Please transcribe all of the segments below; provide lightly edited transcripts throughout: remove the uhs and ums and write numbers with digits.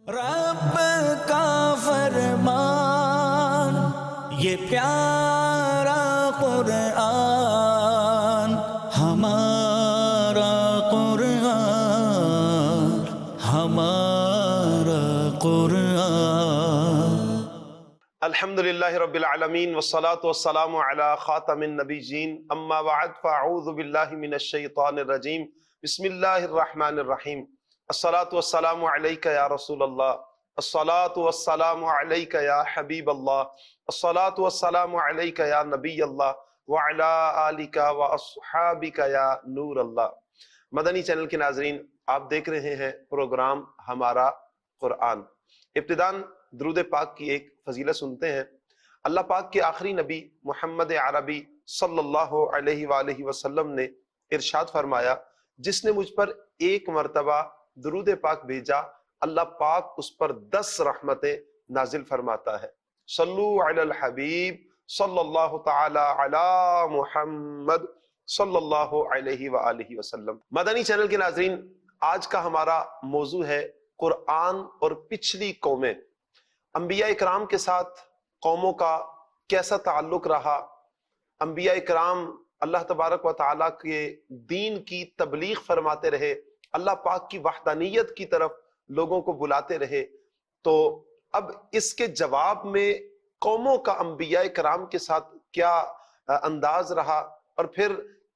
رب کا فرمان یہ پیارا قرآن، ہمارا قرآن، ہمارا قرآن۔ الحمدللہ رب العالمین والصلاة والسلام علی خاتم النبیین، اما بعد فاعوذ باللہ من الشیطان الرجیم، بسم اللہ الرحمن الرحیم۔ الصلاة والسلام علیکہ یا رسول اللہ، الصلاة والسلام علیکہ یا حبیب اللہ، الصلاة والسلام علیکہ یا نبی اللہ، وعلی آلکہ واصحابکہ یا نور اللہ۔ مدنی چینل کے ناظرین، آپ دیکھ رہے ہیں پروگرام ہمارا قرآن۔ ابتداً درود پاک کی ایک فضیلت سنتے ہیں۔ اللہ پاک کے آخری نبی محمد عربی صلی اللہ علیہ وآلہ وسلم نے ارشاد فرمایا، جس نے مجھ پر ایک مرتبہ درود پاک بھیجا، اللہ پاک اس پر 10 رحمتیں نازل فرماتا ہے۔ صلو علی الحبیب صلی اللہ تعالی علی محمد صلی اللہ علیہ وآلہ وسلم۔ مدنی چینل کے ناظرین، آج کا ہمارا موضوع ہے قرآن اور پچھلی قومیں۔ انبیاء اکرام کے ساتھ قوموں کا کیسا تعلق رہا، انبیاء اکرام اللہ تبارک و تعالیٰ کے دین کی تبلیغ فرماتے رہے، اللہ پاک کی وحدانیت کی طرف لوگوں کو بلاتے رہے۔ تو اب اس کے جواب میں قوموں کا انبیاء اکرام کے ساتھ کیا انداز رہا، اور پھر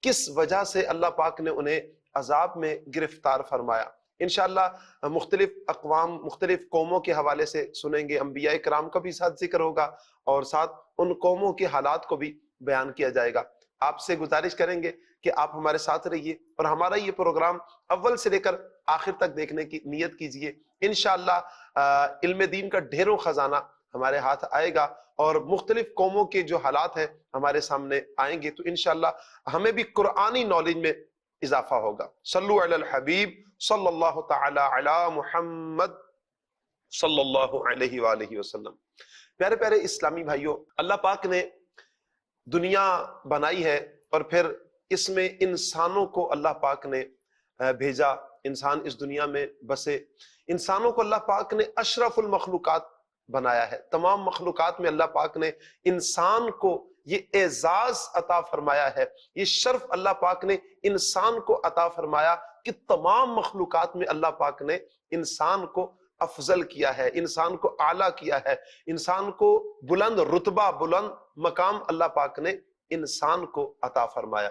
کس وجہ سے اللہ پاک نے انہیں عذاب میں گرفتار فرمایا۔ انشاءاللہ مختلف اقوام، مختلف قوموں کے حوالے سے سنیں گے، انبیاء کرام کا بھی ساتھ ذکر ہوگا اور ساتھ ان قوموں کے حالات کو بھی بیان کیا جائے گا۔ آپ سے گزارش کریں گے کہ آپ ہمارے ساتھ رہیے اور ہمارا یہ پروگرام اول سے لے کر آخر تک دیکھنے کی نیت کیجئے۔ انشاءاللہ علم دین کا ڈھیروں خزانہ ہمارے ہاتھ آئے گا اور مختلف قوموں کے جو حالات ہیں ہمارے سامنے آئیں گے، تو انشاءاللہ ہمیں بھی قرآنی نالج میں اضافہ ہوگا۔ صلو علی الحبیب صلی اللہ تعالی علی محمد صلی اللہ علیہ وآلہ وسلم۔ پیارے پیارے اسلامی بھائیوں، اللہ پاک نے دنیا بنائی ہے اور پھر اس میں انسانوں کو اللہ پاک نے بھیجا، انسان اس دنیا میں بسے۔ انسانوں کو اللہ پاک نے اشرف المخلوقات بنایا ہے۔ تمام مخلوقات میں اللہ پاک نے انسان کو یہ اعزاز عطا فرمایا ہے، یہ شرف اللہ پاک نے انسان کو عطا فرمایا کہ تمام مخلوقات میں اللہ پاک نے انسان کو افضل کیا ہے، انسان کو اعلیٰ کیا ہے، انسان کو بلند رتبہ، بلند مقام اللہ پاک نے انسان کو عطا فرمایا۔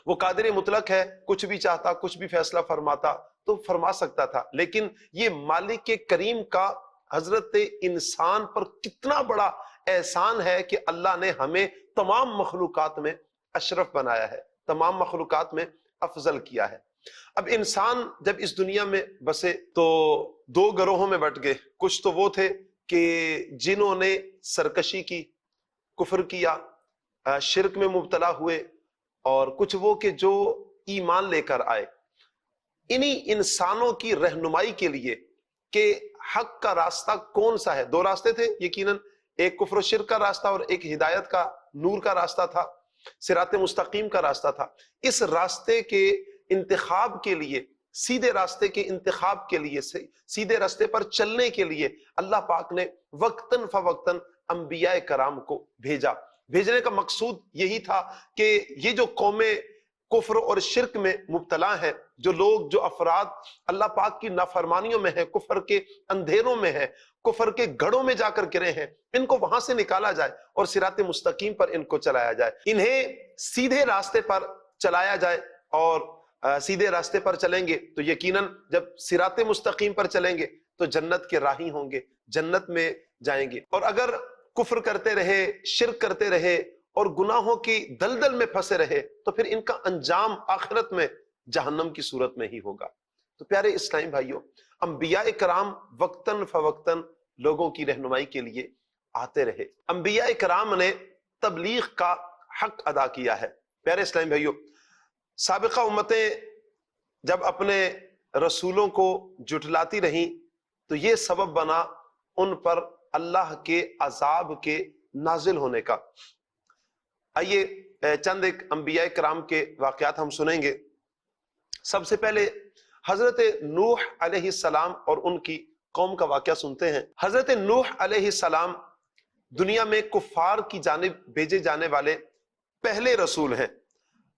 وہ قادر مطلق ہے، کچھ بھی چاہتا، کچھ بھی فیصلہ فرماتا تو فرما سکتا تھا، لیکن یہ مالک کریم کا حضرت انسان پر کتنا بڑا احسان ہے کہ اللہ نے ہمیں تمام مخلوقات میں اشرف بنایا ہے، تمام مخلوقات میں افضل کیا ہے۔ اب انسان جب اس دنیا میں بسے تو 2 گروہوں میں بٹ گئے۔ کچھ تو وہ تھے کہ جنہوں نے سرکشی کی، کفر کیا، شرک میں مبتلا ہوئے، اور کچھ وہ کہ جو ایمان لے کر آئے۔ انہی انسانوں کی رہنمائی کے لیے کہ حق کا راستہ کون سا ہے، 2 راستے تھے یقیناً، ایک کفر و شرک کا راستہ اور ایک ہدایت کا، نور کا راستہ تھا، صراط مستقیم کا راستہ تھا۔ اس راستے کے انتخاب کے لیے، سیدھے راستے کے انتخاب کے لیے، سیدھے راستے پر چلنے کے لیے اللہ پاک نے وقتاً فوقتاً انبیاء کرام کو بھیجا۔ بھیجنے کا مقصود یہی تھا کہ یہ جو قومیں کفر اور شرک میں مبتلا ہیں، جو لوگ، جو افراد اللہ پاک کی نافرمانیوں میں ہیں، کفر کے اندھیروں میں ہیں، کفر کے گڑھوں میں جا کر گرے ہیں، ان کو وہاں سے نکالا جائے اور صراط مستقیم پر ان کو چلایا جائے، انہیں سیدھے راستے پر چلایا جائے۔ اور سیدھے راستے پر چلیں گے تو یقیناً جب صراط مستقیم پر چلیں گے تو جنت کے راہی ہوں گے، جنت میں جائیں گے۔ اور اگر کفر کرتے رہے، شرک کرتے رہے اور گناہوں کی دلدل میں پھنسے رہے تو پھر ان کا انجام آخرت میں جہنم کی صورت میں ہی ہوگا۔ تو پیارے اسلامی بھائیوں، انبیاء کرام وقتاً فوقتاً لوگوں کی رہنمائی کے لیے آتے رہے۔ انبیاء کرام نے تبلیغ کا حق ادا کیا ہے۔ پیارے اسلامی بھائیوں، سابقہ امتیں جب اپنے رسولوں کو جھٹلاتی رہیں تو یہ سبب بنا ان پر اللہ کے عذاب کے نازل ہونے کا۔ آئیے چند ایک انبیاء کرام کے واقعات ہم سنیں گے۔ سب سے پہلے حضرت نوح علیہ السلام اور ان کی قوم کا واقعہ سنتے ہیں۔ حضرت نوح علیہ السلام دنیا میں کفار کی جانب بھیجے جانے والے پہلے رسول ہیں۔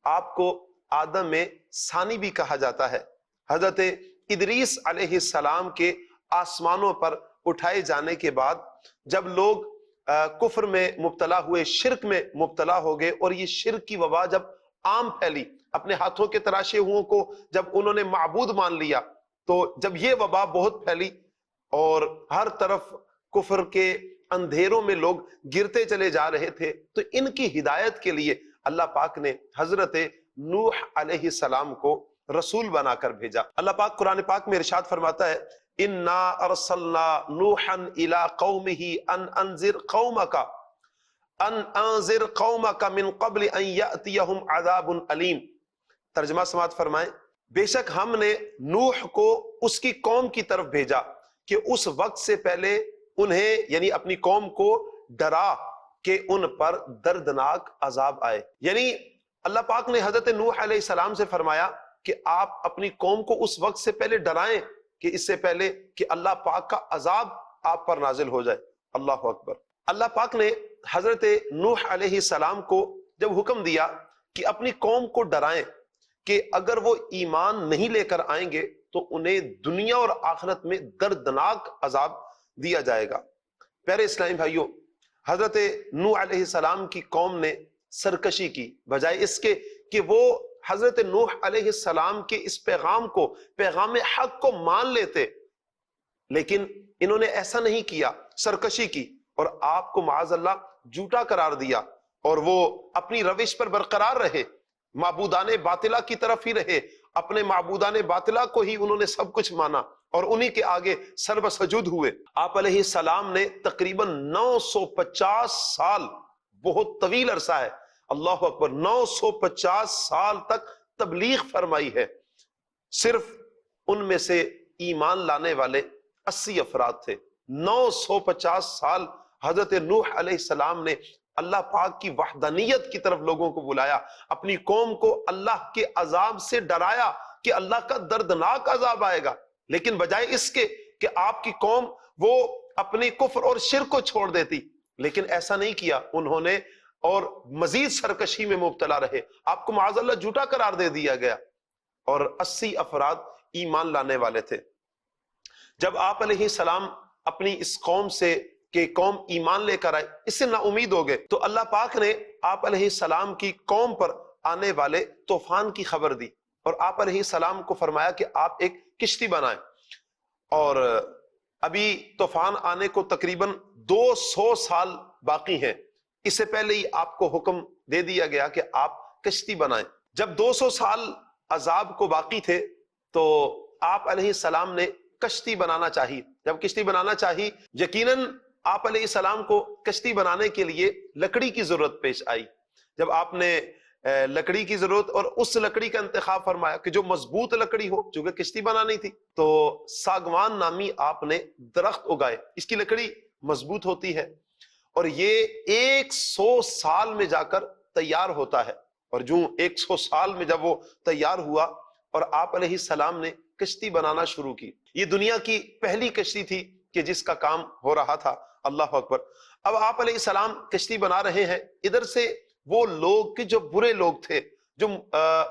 آپ کو آدم ثانی بھی کہا جاتا ہے۔ حضرت ادریس علیہ السلام کے آسمانوں پر اٹھائے جانے کے بعد جب لوگ کفر میں مبتلا ہوئے، شرک میں مبتلا ہو گئے، اور یہ شرک کی وبا جب عام پھیلی، اپنے ہاتھوں کے تراشے ہوئوں کو جب انہوں نے معبود مان لیا، تو جب یہ وبا بہت پھیلی اور ہر طرف کفر کے اندھیروں میں لوگ گرتے چلے جا رہے تھے، تو ان کی ہدایت کے لیے اللہ پاک نے حضرت نوح علیہ السلام کو رسول بنا کر بھیجا۔ اللہ پاک قرآن پاک میں ارشاد فرماتا ہے انا ارسلنا نوحا الى قومه ان انذر قومك من قبل ان ياتيهم عذاب الیم۔ ترجمہ سماعت فرمائیں، بے شک ہم نے نوح کو اس کی قوم کی طرف بھیجا کہ اس وقت سے پہلے انہیں یعنی اپنی قوم کو ڈرا کہ ان پر دردناک عذاب آئے۔ یعنی اللہ پاک نے حضرت نوح علیہ السلام سے فرمایا کہ آپ اپنی قوم کو اس وقت سے پہلے ڈرائیں کہ اس سے پہلے کہ اللہ پاک کا عذاب آپ پر نازل ہو جائے۔ اللہ اکبر۔ اللہ پاک نے حضرت نوح علیہ السلام کو جب حکم دیا کہ اپنی قوم کو ڈرائیں کہ اگر وہ ایمان نہیں لے کر آئیں گے تو انہیں دنیا اور آخرت میں دردناک عذاب دیا جائے گا۔ پیارے اسلامی بھائیوں، حضرت نوح علیہ السلام کی قوم نے سرکشی کی، بجائے اس کے کہ وہ حضرت نوح علیہ السلام کے اس پیغام کو، پیغام حق کو مان لیتے، لیکن انہوں نے ایسا نہیں کیا، سرکشی کی اور آپ کو معاذ اللہ جھوٹا قرار دیا، اور وہ اپنی روش پر برقرار رہے، معبودان باطلہ کی طرف ہی رہے، اپنے معبودان باطلہ کو ہی انہوں نے سب کچھ مانا اور انہی کے آگے سر بسجود ہوئے۔ آپ علیہ السلام نے تقریباً 950 سال، بہت طویل عرصہ ہے، اللہ اکبر، 950 سال تک تبلیغ فرمائی ہے۔ صرف ان میں سے ایمان لانے والے 80 افراد تھے۔ 950 سال حضرت نوح علیہ السلام نے اللہ پاک کی وحدانیت کی طرف لوگوں کو بلایا، اپنی قوم کو اللہ کے عذاب سے ڈرایا کہ اللہ کا دردناک عذاب آئے گا، لیکن بجائے اس کے کہ آپ کی قوم وہ اپنی کفر اور شرک کو چھوڑ دیتی، لیکن ایسا نہیں کیا انہوں نے، اور مزید سرکشی میں مبتلا رہے، آپ کو معاذ اللہ جھوٹا قرار دے دیا گیا، اور 80 افراد ایمان لانے والے تھے۔ جب آپ علیہ السلام اپنی اس قوم سے کہ قوم ایمان لے کر آئے، اس سے نا امید ہو گئے، تو اللہ پاک نے آپ علیہ السلام کی قوم پر آنے والے طوفان کی خبر دی، اور آپ علیہ السلام کو فرمایا کہ آپ ایک کشتی بنائیں، اور ابھی طوفان آنے کو تقریباً 200 سال باقی ہیں، اس سے پہلے ہی آپ کو حکم دے دیا گیا کہ آپ کشتی بنائیں۔ جب 200 سال عذاب کو باقی تھے تو آپ علیہ السلام نے کشتی بنانا چاہی۔ جب کشتی بنانا چاہی، یقیناً آپ علیہ السلام کو کشتی بنانے کے لیے لکڑی کی ضرورت پیش آئی۔ جب آپ نے لکڑی کی ضرورت اور اس لکڑی کا انتخاب فرمایا کہ جو مضبوط لکڑی ہو، جو کہ کشتی بنانی تھی، تو ساگوان نامی آپ نے درخت اگائے۔ اس کی لکڑی مضبوط ہوتی ہے اور یہ 100 سال میں جا کر تیار ہوتا ہے، اور جو 100 سال میں جب وہ تیار ہوا اور آپ علیہ السلام نے کشتی بنانا شروع کی، یہ دنیا کی پہلی کشتی تھی کہ جس کا کام ہو رہا تھا۔ اللہ اکبر۔ اب آپ علیہ السلام کشتی بنا رہے ہیں، ادھر سے وہ لوگ کہ جو برے لوگ تھے، جو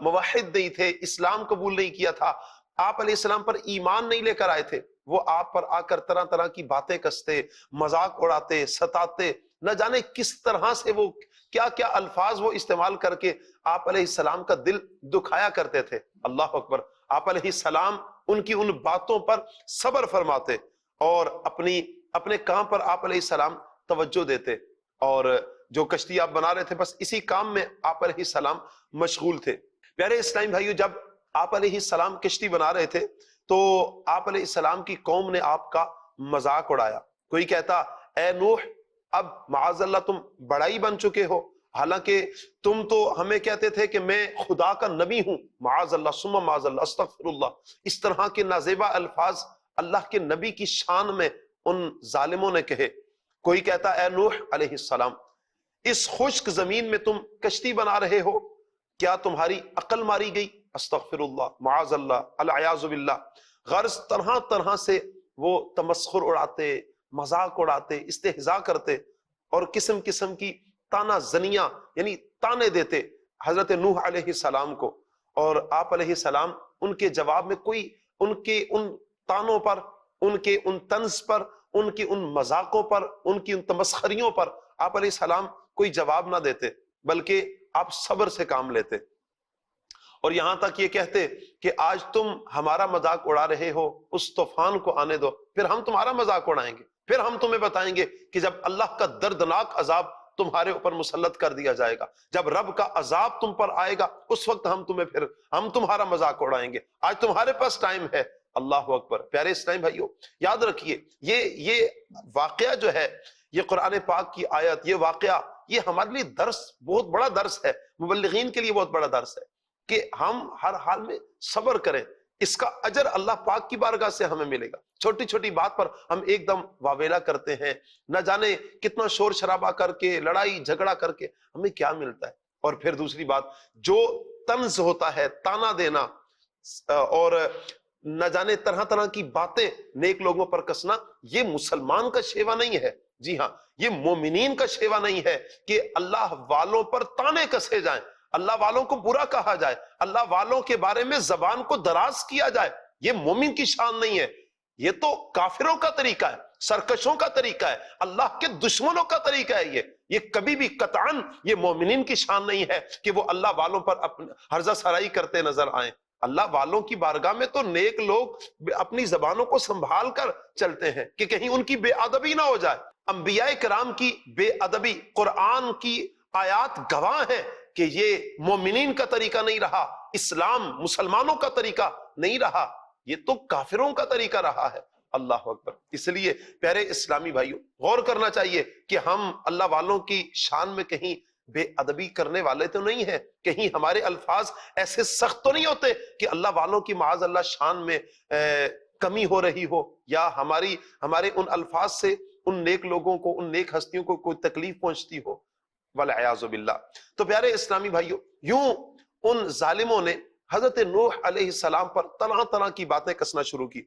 موحد نہیں تھے، اسلام قبول نہیں کیا تھا، آپ علیہ السلام پر ایمان نہیں لے کر آئے تھے، وہ آپ پر آ کر طرح طرح کی باتیں کستے، مذاق اڑاتے، ستاتے، نہ جانے کس طرح سے وہ کیا کیا الفاظ وہ استعمال کر کے آپ علیہ السلام کا دل دکھایا کرتے تھے۔ اللہ اکبر۔ آپ علیہ السلام ان کی ان باتوں پر صبر فرماتے اور اپنے کام پر آپ علیہ السلام توجہ دیتے، اور جو کشتی آپ بنا رہے تھے بس اسی کام میں آپ علیہ السلام مشغول تھے۔ پیارے اسلامی بھائیو، جب آپ علیہ السلام کشتی بنا رہے تھے تو آپ علیہ السلام کی قوم نے آپ کا مذاق اڑایا۔ کوئی کہتا، اے نوح، اب معاذ اللہ تم بڑا ہی بن چکے ہو، حالانکہ تم تو ہمیں کہتے تھے کہ میں خدا کا نبی ہوں، معاذ اللہ ثم معاذ اللہ استغفر اللہ۔ اس طرح کے نازیبا الفاظ اللہ کے نبی کی شان میں ان ظالموں نے کہے۔ کوئی کہتا، اے نوح علیہ السلام، اس خشک زمین میں تم کشتی بنا رہے ہو، کیا تمہاری عقل ماری گئی؟ استغفر اللہ، معاذ اللہ، العیاذ باللہ۔ غرض طرح طرح سے وہ تمسخر اڑاتے، مذاق اڑاتے، استہزاء کرتے اور قسم قسم کی تانا زنیاں یعنی تانے دیتے حضرت نوح علیہ السلام کو، اور آپ علیہ السلام ان کے جواب میں کوئی ان کے ان تانوں پر، ان کے ان طنز پر، ان کی ان مذاقوں پر، ان کی ان تمسخریوں پر آپ علیہ السلام کوئی جواب نہ دیتے، بلکہ آپ صبر سے کام لیتے، اور یہاں تک یہ کہتے کہ آج تم ہمارا مذاق اڑا رہے ہو، اس طوفان کو آنے دو، پھر ہم تمہارا مذاق اڑائیں گے، پھر ہم تمہیں بتائیں گے کہ جب اللہ کا دردناک عذاب تمہارے اوپر مسلط کر دیا جائے گا، جب رب کا عذاب تم پر آئے گا، اس وقت ہم تمہارا مذاق اڑائیں گے، آج تمہارے پاس ٹائم ہے۔ اللہ اکبر۔ پیارے اسلام بھائیو، یاد رکھیے یہ واقعہ جو ہے، یہ قرآن پاک کی آیت، یہ واقعہ، یہ ہمارے لیے درس، بہت بڑا درس ہے، مبلغین کے لیے بہت بڑا درس ہے کہ ہم ہر حال میں صبر کریں، اس کا اجر اللہ پاک کی بارگاہ سے ہمیں ملے گا۔ چھوٹی چھوٹی بات پر ہم ایک دم واویلا کرتے ہیں، نہ جانے کتنا شور شرابہ کر کے، لڑائی جھگڑا کر کے ہمیں کیا ملتا ہے۔ اور پھر دوسری بات، جو طنز ہوتا ہے، تانا دینا اور نہ جانے طرح طرح کی باتیں نیک لوگوں پر کسنا، یہ مسلمان کا شیوا نہیں ہے، جی ہاں یہ مومنین کا شیوا نہیں ہے کہ اللہ والوں پر تانے کسے جائیں، اللہ والوں کو برا کہا جائے، اللہ والوں کے بارے میں زبان کو دراز کیا جائے، یہ مومن کی شان نہیں ہے، یہ تو کافروں کا طریقہ ہے، سرکشوں کا طریقہ ہے، اللہ کے دشمنوں کا طریقہ ہے، یہ کبھی بھی قطعاً یہ مومنین کی شان نہیں ہے کہ وہ اللہ والوں پر ہرزہ سرائی کرتے نظر آئیں۔ اللہ والوں کی بارگاہ میں تو نیک لوگ اپنی زبانوں کو سنبھال کر چلتے ہیں کہ کہیں ان کی بے ادبی نہ ہو جائے۔ انبیاء کرام کی بے ادبی قرآن کی آیات گواہ ہیں کہ یہ مومنین کا طریقہ نہیں رہا، اسلام مسلمانوں کا طریقہ نہیں رہا، یہ تو کافروں کا طریقہ رہا ہے۔ اللہ اکبر۔ اس لیے پیارے اسلامی بھائیوں، غور کرنا چاہیے کہ ہم اللہ والوں کی شان میں کہیں بے ادبی کرنے والے تو نہیں ہیں، کہیں ہمارے الفاظ ایسے سخت تو نہیں ہوتے کہ اللہ والوں کی معاذ اللہ شان میں کمی ہو رہی ہو، یا ہمارے ان الفاظ سے ان نیک لوگوں کو، ان نیک ہستیوں کو کوئی تکلیف پہنچتی ہو، والعیاذ باللہ۔ تو پیارے اسلامی بھائیوں، یوں ان ظالموں نے حضرت نوح علیہ السلام پر طرح طرح کی باتیں کسنا شروع کی،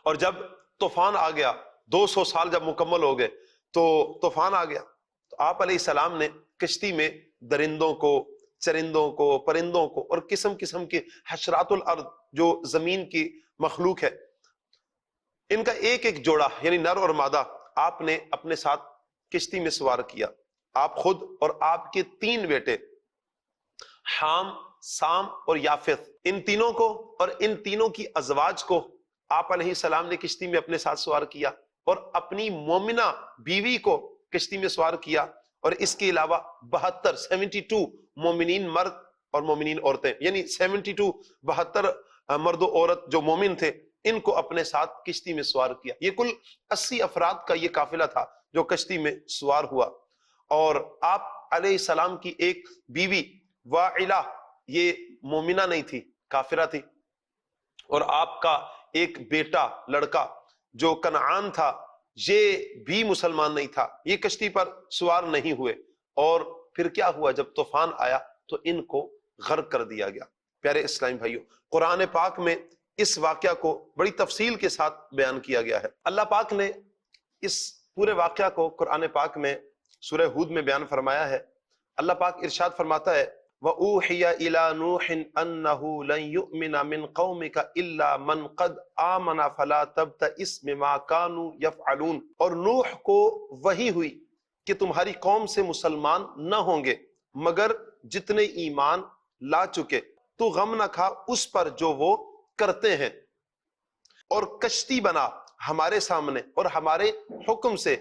اور جب طوفان آ گیا، 200 سال جب مکمل ہو گئے تو طوفان آ گیا، تو آپ علیہ السلام نے کشتی میں درندوں کو، چرندوں کو، پرندوں کو اور قسم قسم کے حشرات الارض جو زمین کی مخلوق ہے، ان کا ایک ایک جوڑا یعنی نر اور مادہ آپ نے اپنے ساتھ کشتی میں سوار کیا، آپ خود اور آپ کے 3 بیٹے حام، سام اور یافت، ان تینوں کو اور ان تینوں کی ازواج کو آپ علیہ السلام نے کشتی میں اپنے ساتھ سوار کیا، اور اپنی مومنہ بیوی کو کشتی میں سوار کیا، اور اس کے علاوہ 72 مومنین مرد اور مومنین عورتیں، یعنی 72 مرد و عورت جو مومن تھے، ان کو اپنے ساتھ کشتی میں سوار کیا۔ یہ کل 80 افراد کا یہ قافلہ تھا جو کشتی میں سوار ہوا، اور آپ علیہ السلام کی ایک بیوی واعلہ، یہ مومنہ نہیں تھی، کافرہ تھی، اور آپ کا ایک بیٹا لڑکا جو کنعان تھا، یہ بھی مسلمان نہیں تھا، یہ کشتی پر سوار نہیں ہوئے، اور پھر کیا ہوا؟ جب طوفان آیا تو ان کو غرق کر دیا گیا۔ پیارے اسلامی بھائیوں، قرآن پاک میں اس واقعہ کو بڑی تفصیل کے ساتھ بیان کیا گیا ہے۔ اللہ پاک نے اس پورے واقعہ کو قرآن پاک میں سورہ ہود میں بیان فرمایا ہے۔ اللہ پاک ارشاد فرماتا ہے، وَأُوحِيَ إِلَى نُوحٍ أَنَّهُ لَن يُؤْمِنَ مِن قَوْمِكَ إِلَّا مَن قَدْ آمَنَ فَلَا تَبْتَئِسْ بِمَا كَانُوا يَفْعَلُونَ۔ اور نوح کو وحی ہوئی کہ تمہاری قوم سے مسلمان نہ ہوں گے مگر جتنے ایمان لا چکے، تو غم نہ کھا اس پر جو وہ کرتے ہیں، اور کشتی بنا ہمارے سامنے اور ہمارے حکم سے،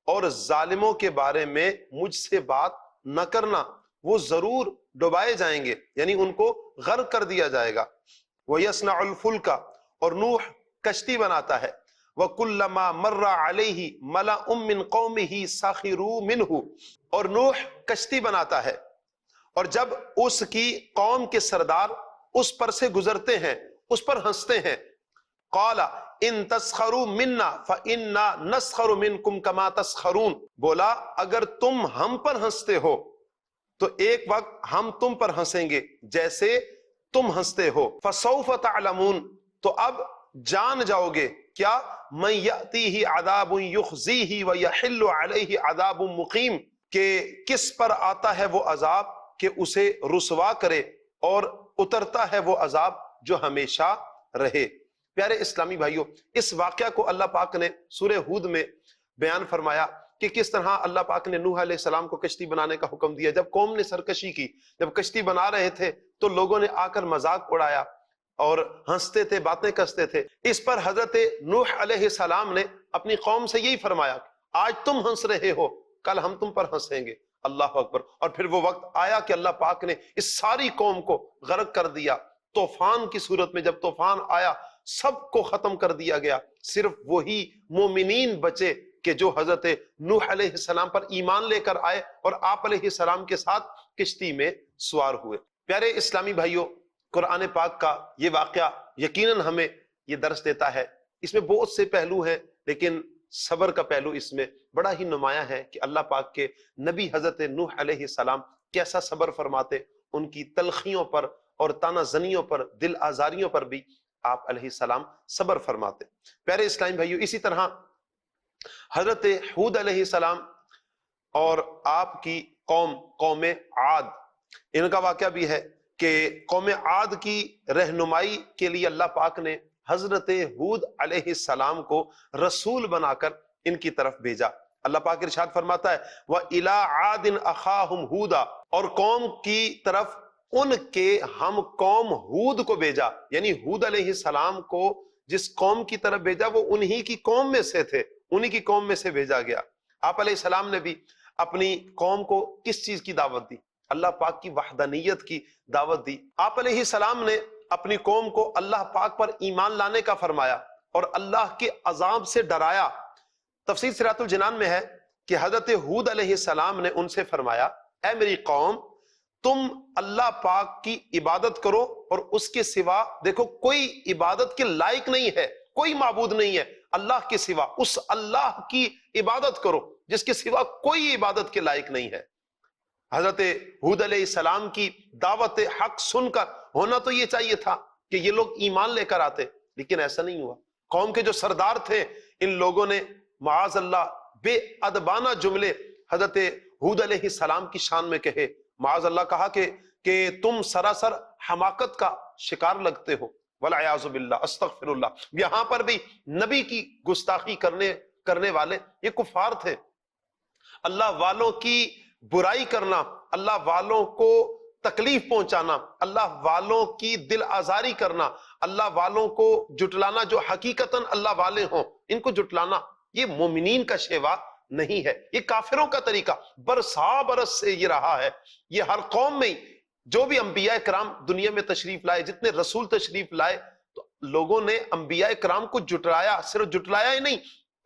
اور ظالموں کے بارے میں مجھ سے بات نہ کرنا، وہ ضرور ڈبائے جائیں گے، یعنی ان کو غرق کر دیا جائے گا۔ وَيَصْنَعُ الْفُلْكَ، اور نوح کشتی بناتا ہے، وَكُلَّمَا مَرَّ عَلَيْهِ مَلَأٌ مِّن قَوْمِهِ سَخِرُوا مِنْهُ، اور نوح کشتی بناتا ہے، اور جب اس کی قوم کے سردار اس پر سے گزرتے ہیں، اس پر ہنستے ہیں، قَالَ إِن تَسْخَرُوا مِنَّا فَإِنَّا نَسْخَرُ مِنْكُمْ كَمَا تَسْخَرُونَ، بولا اگر تم ہم پر ہنستے ہو تو ایک وقت ہم تم پر ہنسیں گے جیسے تم ہنستے ہو۔ فَسَوْفَ تَعْلَمُونَ، تو اب جان جاؤ گے، کیا من یأتیہ عذاب یخزیہ ویحل علیہ عذاب مقیم، کہ کس پر آتا ہے وہ عذاب کہ اسے رسوا کرے اور اترتا ہے وہ عذاب جو ہمیشہ رہے۔ پیارے اسلامی بھائیوں، اس واقعہ کو اللہ پاک نے سورہ ہود میں بیان فرمایا کہ کس طرح اللہ پاک نے نوح علیہ السلام کو کشتی بنانے کا حکم دیا۔ جب قوم نے سرکشی کی، جب کشتی بنا رہے تھے تو لوگوں نے آ کر مذاق اڑایا اور ہنستے تھے، باتیں کستے تھے۔ اس پر حضرت نوح علیہ السلام نے اپنی قوم سے یہی فرمایا، آج تم ہنس رہے ہو، کل ہم تم پر ہنسیں گے۔ اللہ اکبر۔ اور پھر وہ وقت آیا کہ اللہ پاک نے اس ساری قوم کو غرق کر دیا، طوفان کی صورت میں۔ جب طوفان آیا سب کو ختم کر دیا گیا، صرف وہی مومنین بچے کہ جو حضرت نوح علیہ السلام پر ایمان لے کر آئے اور آپ علیہ السلام کے ساتھ کشتی میں سوار ہوئے۔ پیارے اسلامی بھائیوں، قرآن پاک کا یہ واقعہ یقیناً ہمیں یہ درس دیتا ہے۔ اس میں بہت سے پہلو ہیں، لیکن صبر کا پہلو اس میں بڑا ہی نمایاں ہے کہ اللہ پاک کے نبی حضرت نوح علیہ السلام کیسا صبر فرماتے، ان کی تلخیوں پر اور تانا زنیوں پر، دل آزاریوں پر بھی آپ علیہ السلام صبر فرماتے۔ پیارے اسلامی بھائیوں، اسی طرح حضرت ہود علیہ السلام اور آپ کی قوم عاد، ان کا واقعہ بھی ہے کہ قوم عاد کی رہنمائی کے لیے اللہ پاک نے حضرت ہود علیہ السلام کو رسول بنا کر ان کی طرف بھیجا۔ اللہ پاک ارشاد فرماتا ہے وَإِلَىٰ عَادٍ أَخَاهُمْ هُودًا، اور قوم کی طرف ان کے ہم قوم ہود کو بھیجا، یعنی ہود علیہ السلام کو جس قوم کی طرف بھیجا وہ انہی کی قوم میں سے تھے، انہی کی قوم میں سے بھیجا گیا۔ آپ علیہ السلام نے بھی اپنی قوم کو کس چیز کی دعوت دی؟ اللہ پاک کی وحدانیت کی دعوت دی۔ آپ علیہ السلام نے اپنی قوم کو اللہ پاک پر ایمان لانے کا فرمایا اور اللہ کے عذاب سے ڈرایا۔ تفسیر صراط الجنان میں ہے کہ حضرت ہود علیہ السلام نے ان سے فرمایا، اے میری قوم، تم اللہ پاک کی عبادت کرو اور اس کے سوا دیکھو کوئی عبادت کے لائق نہیں ہے، کوئی معبود نہیں ہے اللہ کے سوا، اس اللہ کی عبادت کرو جس کے سوا کوئی عبادت کے لائق نہیں ہے۔ حضرت ہود علیہ السلام کی دعوت حق سن کر ہونا تو یہ چاہیے تھا کہ یہ لوگ ایمان لے کر آتے، لیکن ایسا نہیں ہوا۔ قوم کے جو سردار تھے ان لوگوں نے معاذ اللہ بے ادبانہ جملے حضرت ہود علیہ السلام کی شان میں کہے، معاذ اللہ کہا کہ تم سراسر حماقت کا شکار لگتے ہو، والعیاذ باللہ، استغفر اللہ۔ یہاں پر بھی نبی کی گستاخی کرنے والے یہ کفار تھے۔ اللہ والوں کی برائی کرنا، اللہ والوں کو تکلیف پہنچانا، اللہ والوں کی دل آزاری کرنا، اللہ والوں کو جٹلانا جو حقیقتاً اللہ والے ہوں، ان کو جٹلانا یہ مومنین کا شیوا نہیں ہے، یہ کافروں کا طریقہ برسا برس سے یہ رہا ہے۔ یہ ہر قوم میں جو بھی انبیاء کرام دنیا میں تشریف لائے، جتنے رسول تشریف لائے، تو لوگوں نے انبیاء کرام کو جٹلایا، صرف جٹلایا ہی نہیں،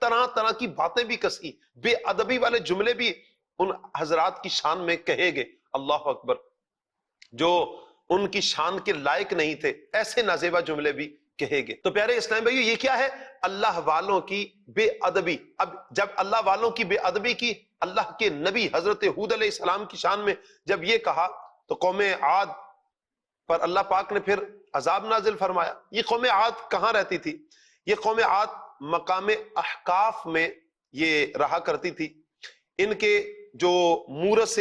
طرح طرح کی باتیں بھی کسی، بے ادبی والے جملے بھی ان حضرات کی شان میں کہے گے، اللہ اکبر، جو ان کی شان کے لائق نہیں تھے، ایسے نازیبہ جملے بھی کہے گے۔ تو پیارے اسلام بھائیو، یہ کیا ہے؟ اللہ والوں کی بے ادبی۔ اب جب اللہ والوں کی بے ادبی کی، اللہ کے نبی حضرت ہود علیہ السلام کی شان میں جب یہ کہا، تو قوم عاد پر اللہ پاک نے پھر عذاب نازل فرمایا۔ یہ قوم عاد کہاں رہتی تھی؟ یہ قوم عاد مقام احقاف میں یہ رہا کرتی تھی۔ ان کے جو مورث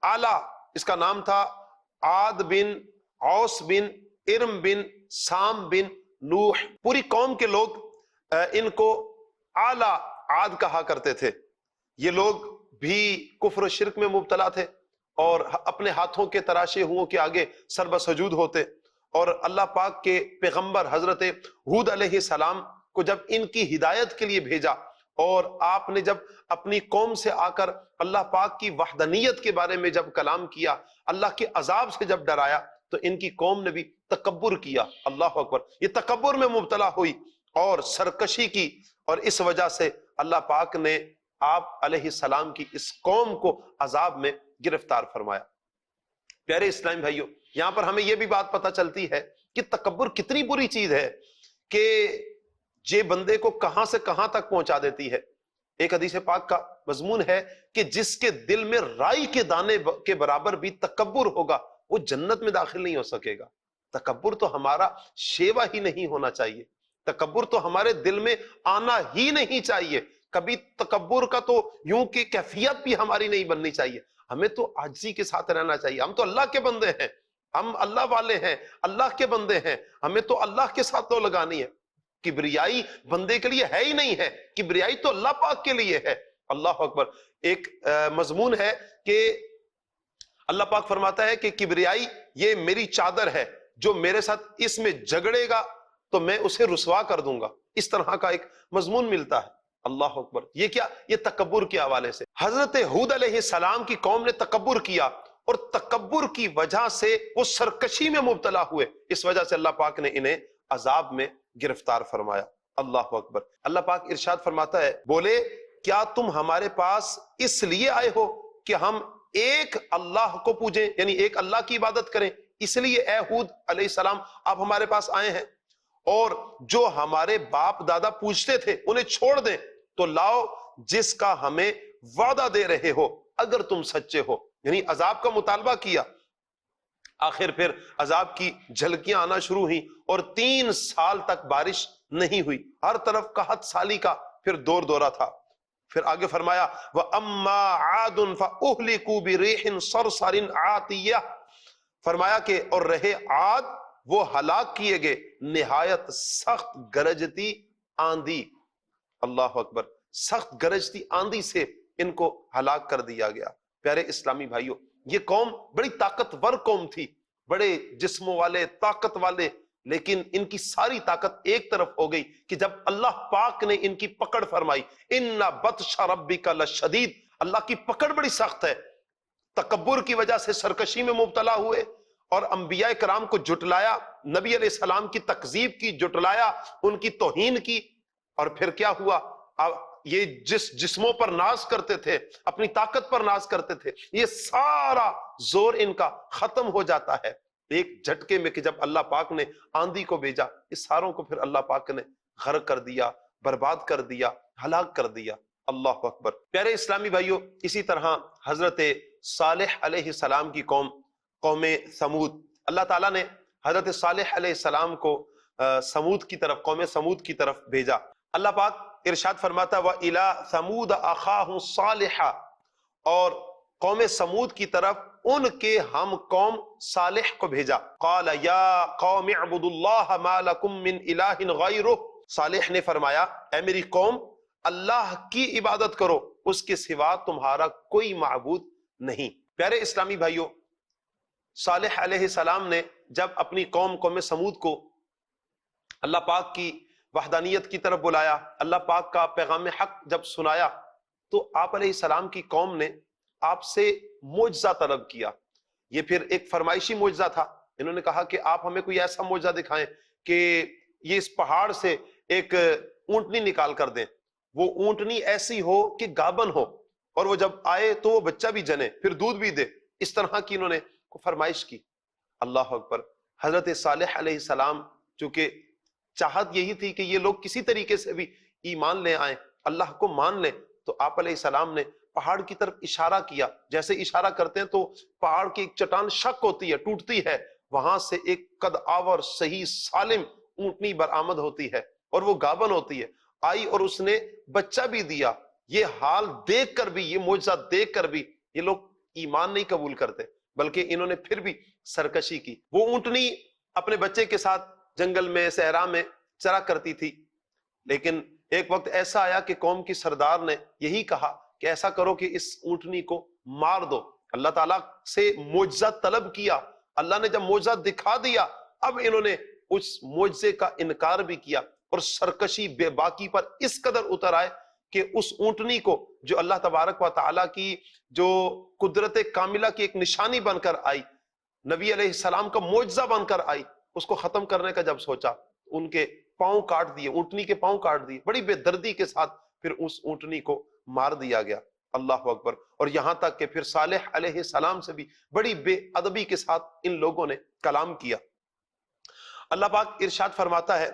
اعلیٰ، اس کا نام تھا عاد بن اوس بن ارم بن سام بن نوح۔ پوری قوم کے لوگ ان کو اعلیٰ عاد کہا کرتے تھے۔ یہ لوگ بھی کفر و شرک میں مبتلا تھے اور اپنے ہاتھوں کے تراشے ہوں کے آگے سر بسجود ہوتے، اور اللہ پاک کے پیغمبر حضرت ہود علیہ السلام کو جب ان کی ہدایت کے لیے بھیجا اور آپ نے جب اپنی قوم سے آ کر اللہ پاک کی وحدانیت کے بارے میں جب کلام کیا، اللہ کے عذاب سے جب ڈرایا، تو ان کی قوم نے بھی تکبر کیا۔ اللہ اکبر، یہ تکبر میں مبتلا ہوئی اور سرکشی کی، اور اس وجہ سے اللہ پاک نے آپ علیہ السلام کی اس قوم کو عذاب میں گرفتار فرمایا۔ پیارے اسلام بھائیوں، یہاں پر ہمیں یہ بھی بات پتہ چلتی ہے کہ تکبر کتنی بری چیز ہے کہ یہ بندے کو کہاں سے کہاں تک پہنچا دیتی ہے۔ ایک حدیث پاک کا مضمون ہے کہ جس کے دل میں رائی کے دانے کے برابر بھی تکبر ہوگا، وہ جنت میں داخل نہیں ہو سکے گا۔ تکبر تو ہمارا شیوا ہی نہیں ہونا چاہیے۔ تکبر تو ہمارے دل میں آنا ہی نہیں چاہیے. کبھی تکبر کا تو یوں کہ کیفیت بھی ہماری نہیں بننی چاہیے. ہمیں تو عاجزی کے ساتھ رہنا چاہیے. ہم تو اللہ کے بندے ہیں, ہم اللہ والے ہیں, اللہ کے بندے ہیں, ہمیں تو اللہ کے ساتھ تو لگانی ہے. کبریائی بندے کے لیے ہے ہی نہیں ہے, کبریائی تو اللہ پاک کے لیے ہے. اللہ اکبر. ایک مضمون ہے کہ اللہ پاک فرماتا ہے کہ کبریائی یہ میری چادر ہے, جو میرے ساتھ اس میں جھگڑے گا تو میں اسے رسوا کر دوں گا. اس طرح کا ایک مضمون ملتا ہے. اللہ اکبر. یہ کیا؟ یہ تکبر کے حوالے سے. حضرت ہود علیہ السلام کی قوم نے تکبر کیا اور تکبر کی وجہ سے وہ سرکشی میں مبتلا ہوئے. اس وجہ سے اللہ پاک نے انہیں عذاب میں گرفتار فرمایا. اللہ اکبر. اللہ پاک ارشاد فرماتا ہے, بولے کیا تم ہمارے پاس اس لیے آئے ہو کہ ہم ایک اللہ کو پوجیں, یعنی ایک اللہ کی عبادت کریں؟ اس لیے اے ہود علیہ السلام آپ ہمارے پاس آئے ہیں, اور جو ہمارے باپ دادا پوجتے تھے انہیں چھوڑ دیں تو لاؤ جس کا ہمیں وعدہ دے رہے ہو اگر تم سچے ہو. یعنی عذاب کا مطالبہ کیا. آخر پھر عذاب کی جھلکیاں آنا شروع ہوئیں اور 3 سال تک بارش نہیں ہوئی. ہر طرف قحط سالی کا پھر دور دورہ تھا. پھر آگے فرمایا وَأَمَّا عَادٌ فَأُهْلِكُوا بِرِيحٍ صَرْصَرٍ عَاتِيَّةٍ, فرمایا کہ اور رہے عاد, وہ ہلاک کیے گئے نہایت سخت گرجتی آندھی. اللہ اکبر. سخت گرجتی آندھی سے ان کو ہلاک کر دیا گیا. پیارے اسلامی بھائیوں, یہ قوم بڑی طاقتور قوم تھی, بڑے جسموں والے, طاقت والے, لیکن ان کی ساری طاقت ایک طرف ہو گئی کہ جب اللہ پاک نے ان کی پکڑ فرمائی. ان بطش ربک لشدید, اللہ کی پکڑ بڑی سخت ہے. تکبر کی وجہ سے سرکشی میں مبتلا ہوئے اور انبیاء کرام کو جھٹلایا, نبی علیہ السلام کی تکذیب کی, جھٹلایا, ان کی توہین کی. اور پھر کیا ہوا؟ یہ جس جسموں پر ناز کرتے تھے, اپنی طاقت پر ناز کرتے تھے, یہ سارا زور ان کا ختم ہو جاتا ہے ایک جھٹکے میں کہ جب اللہ پاک نے آندھی کو بھیجا. اس ساروں کو پھر اللہ پاک نے غرق کر دیا, برباد کر دیا, ہلاک کر دیا. اللہ اکبر. پیارے اسلامی بھائیوں, اسی طرح حضرت صالح علیہ السلام کی قوم, قوم سمود, اللہ تعالیٰ نے حضرت صالح علیہ السلام کو سمود کی طرف, قوم سمود کی طرف بھیجا. اللہ پاک ارشاد فرماتا وَإِلَىٰ ثَمُودَ أَخَاهُمْ صَالِحًا, اور قوم سمود کی طرف ان کے ہم قوم صالح کو بھیجا. قَالَ يَا قَوْمِ اعْبُدُوا اللَّهَ مَا لَكُم مِّنْ إِلَٰهٍ غَيْرُهُ, صالح نے فرمایا اے میری قوم اللہ کی عبادت کرو, اس کے سوا تمہارا کوئی معبود نہیں. پیارے اسلامی بھائیوں, صالح علیہ السلام نے جب اپنی قوم سمود کو اللہ پاک کی وحدانیت کی طرف بلایا, اللہ پاک کا پیغام حق جب سنایا, تو آپ علیہ السلام کی قوم نے آپ سے معجزہ طلب کیا. یہ پھر ایک فرمائشی معجزہ تھا. انہوں نے کہا کہ آپ ہمیں کوئی ایسا معجزہ دکھائیں کہ یہ اس پہاڑ سے ایک اونٹنی نکال کر دیں, وہ اونٹنی ایسی ہو کہ گابن ہو, اور وہ جب آئے تو وہ بچہ بھی جنے, پھر دودھ بھی دے. اس طرح کی انہوں نے فرمائش کی. اللہ اکبر. حضرت صالح علیہ السلام چونکہ چاہت یہی تھی کہ یہ لوگ کسی طریقے سے بھی ایمان لے آئیں, اللہ کو مان لیں, تو آپ علیہ السلام نے پہاڑ کی طرف اشارہ کیا. جیسے اشارہ کرتے ہیں تو پہاڑ کی ایک چٹان شک ہوتی ہے, ٹوٹتی ہے, وہاں سے ایک قد آور صحیح سالم اونٹنی برآمد ہوتی ہے, اور وہ گابن ہوتی ہے. آئی اور اس نے بچہ بھی دیا. یہ حال دیکھ کر بھی, یہ معجزہ دیکھ کر بھی یہ لوگ ایمان نہیں قبول کرتے, بلکہ انہوں نے پھر بھی سرکشی کی. وہ اونٹنی اپنے بچے کے ساتھ جنگل میں, صحرا میں چرا کرتی تھی, لیکن ایک وقت ایسا آیا کہ قوم کی سردار نے یہی کہا کہ ایسا کرو کہ اس اونٹنی کو مار دو. اللہ تعالیٰ سے معجزہ طلب کیا, اللہ نے جب معجزہ دکھا دیا, اب انہوں نے اس معجزے کا انکار بھی کیا, اور سرکشی بے باکی پر اس قدر اتر آئے کہ اس اونٹنی کو, جو اللہ تبارک و تعالیٰ کی جو قدرت کاملہ کی ایک نشانی بن کر آئی, نبی علیہ السلام کا معجزہ بن کر آئی, اس کو ختم کرنے کا جب سوچا, ان کے پاؤں کاٹ دیے, اونٹنی کے پاؤں کاٹ دیے, بڑی بے دردی کے ساتھ پھر اس اونٹنی کو مار دیا گیا. اللہ اکبر. اور یہاں تک کہ پھر صالح علیہ السلام سے بھی بڑی بے ادبی کے ساتھ ان لوگوں نے کلام کیا. اللہ پاک ارشاد فرماتا ہے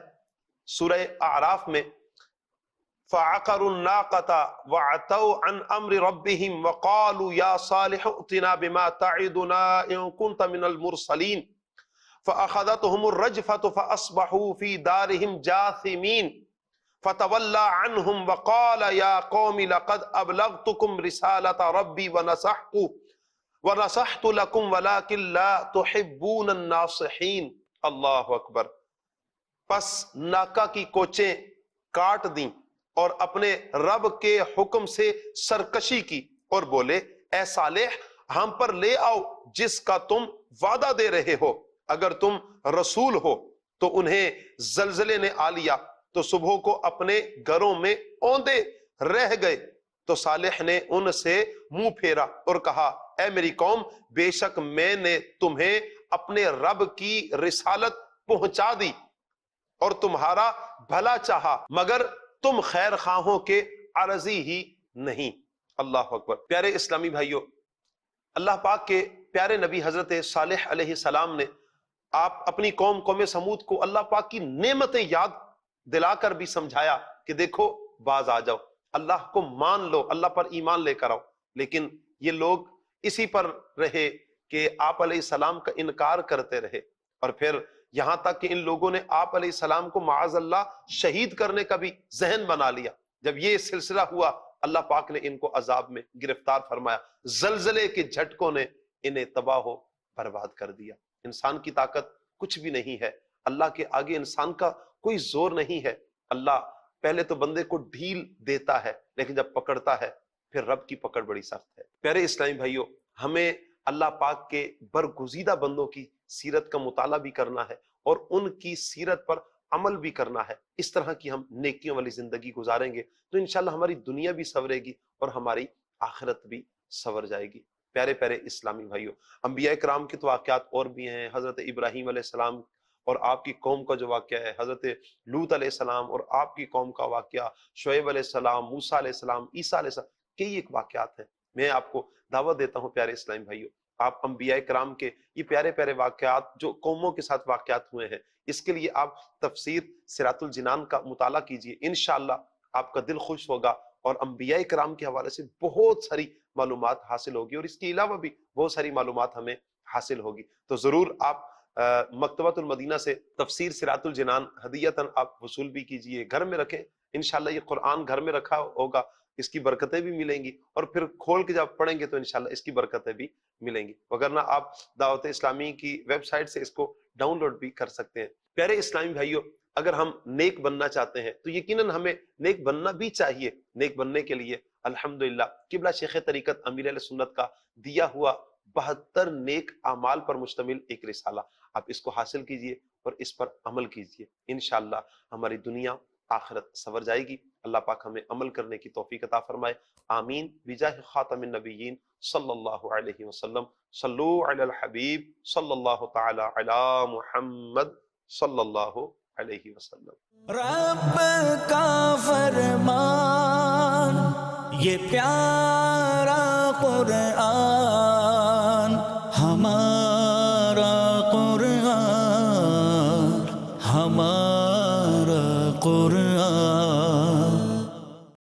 سورہ اعراف میں فَعَقَرُوا النَّاقَةَ وَعَتَوْا عَنْ أَمْرِ رَبِّهِمْ وَقَالُوا يَا صَالِحُ ائْتِنَا بِمَا تَعِدُنَا إِن كُنتَ مِنَ الْمُرْسَلِينَ. فأخذتهم الرجفة فأصبحوا في دارهم جاثمين فتولى عنهم وقال يا قوم لقد أبلغتكم رسالة ربي ونصحت لكم ولكن لا تحبون الناصحين۔ اللہ اکبر۔ پس ناکا کی کوچیں کاٹ دیں اور اپنے رب کے حکم سے سرکشی کی اور بولے اے صالح ہم پر لے آؤ جس کا تم وعدہ دے رہے ہو، اگر تم رسول ہو۔ تو انہیں زلزلے نے آ لیا تو صبح کو اپنے گھروں میں اوندے رہ گئے۔ تو صالح نے ان سے منہ پھیرا اور کہا اے میری قوم، بے شک میں نے تمہیں اپنے رب کی رسالت پہنچا دی اور تمہارا بھلا چاہا، مگر تم خیر خواہوں کے عارضی ہی نہیں۔ اللہ اکبر۔ پیارے اسلامی بھائیوں، اللہ پاک کے پیارے نبی حضرت صالح علیہ السلام نے آپ اپنی قوم سمود کو اللہ پاک کی نعمتیں یاد دلا کر بھی سمجھایا کہ دیکھو باز آ جاؤ، اللہ کو مان لو، اللہ پر ایمان لے کر آؤ۔ لیکن یہ لوگ اسی پر رہے کہ آپ علیہ السلام کا انکار کرتے رہے، اور پھر یہاں تک کہ ان لوگوں نے آپ علیہ السلام کو معاذ اللہ شہید کرنے کا بھی ذہن بنا لیا۔ جب یہ سلسلہ ہوا اللہ پاک نے ان کو عذاب میں گرفتار فرمایا، زلزلے کے جھٹکوں نے انہیں تباہ و برباد کر دیا۔ انسان کی طاقت کچھ بھی نہیں ہے، اللہ کے آگے انسان کا کوئی زور نہیں ہے۔ اللہ پہلے تو بندے کو ڈھیل دیتا ہے، لیکن جب پکڑتا ہے پھر رب کی پکڑ بڑی سخت ہے۔ پیارے اسلامی بھائیوں، ہمیں اللہ پاک کے برگزیدہ بندوں کی سیرت کا مطالعہ بھی کرنا ہے اور ان کی سیرت پر عمل بھی کرنا ہے۔ اس طرح کی ہم نیکیوں والی زندگی گزاریں گے تو انشاءاللہ ہماری دنیا بھی سنورے گی اور ہماری آخرت بھی سنور جائے گی۔ پیارے پیارے اسلامی بھائیوں، انبیاء کرام کے تو واقعات اور بھی ہیں۔ حضرت ابراہیم علیہ السلام اور آپ کی قوم کا جو واقعہ ہے، حضرت لوط علیہ السلام اور آپ کی قوم کا واقعہ، شعیب علیہ السلام، موسیٰ علیہ السلام، عیسیٰ علیہ السلام، کئی ایک واقعات ہیں۔ میں آپ کو دعوت دیتا ہوں پیارے اسلامی بھائیوں، آپ انبیاء کرام کے یہ پیارے پیارے واقعات جو قوموں کے ساتھ واقعات ہوئے ہیں، اس کے لیے آپ تفسیر صراط الجنان کا مطالعہ کیجئے، انشاءاللہ آپ کا دل خوش ہوگا اور انبیاء کرام کے حوالے سے بہت ساری معلومات حاصل ہوگی، اور اس کے علاوہ بھی بہت ساری معلومات ہمیں حاصل ہوگی۔ تو ضرور آپ مکتبۃ المدینہ سے تفسیر صراط الجنان ہدیتاً آپ وصول بھی کیجئے، گھر میں رکھیں۔ انشاءاللہ یہ قرآن گھر میں رکھا ہوگا، اس کی برکتیں بھی ملیں گی، اور پھر کھول کے جب پڑھیں گے تو انشاءاللہ اس کی برکتیں بھی ملیں گی۔ وگرنہ آپ دعوت اسلامی کی ویب سائٹ سے اس کو ڈاؤن لوڈ بھی کر سکتے ہیں۔ پیارے اسلامی بھائیوں، اگر ہم نیک بننا چاہتے ہیں تو یقیناً ہمیں نیک بننا بھی چاہیے۔ نیک بننے کے لیے الحمدللہ قبلہ شیخ طریقت امیر اہل سنت کا دیا ہوا 72 نیک اعمال پر مشتمل ایک رسالہ، آپ اس کو حاصل کیجئے اور اس پر عمل کیجئے، انشاءاللہ ہماری دنیا آخرت سنور جائے گی۔ اللہ پاک ہمیں عمل کرنے کی توفیق عطا فرمائے، آمین بجاہ خاتم النبیین صلی اللہ علیہ وسلم۔ صلو علی الحبیب صلی اللہ تعالی علی محمد صلی اللہ علیہ وسلم۔ رب کا فرمان یہ پیارا قرآن، ہمارا قرآن، ہمارا قرآن۔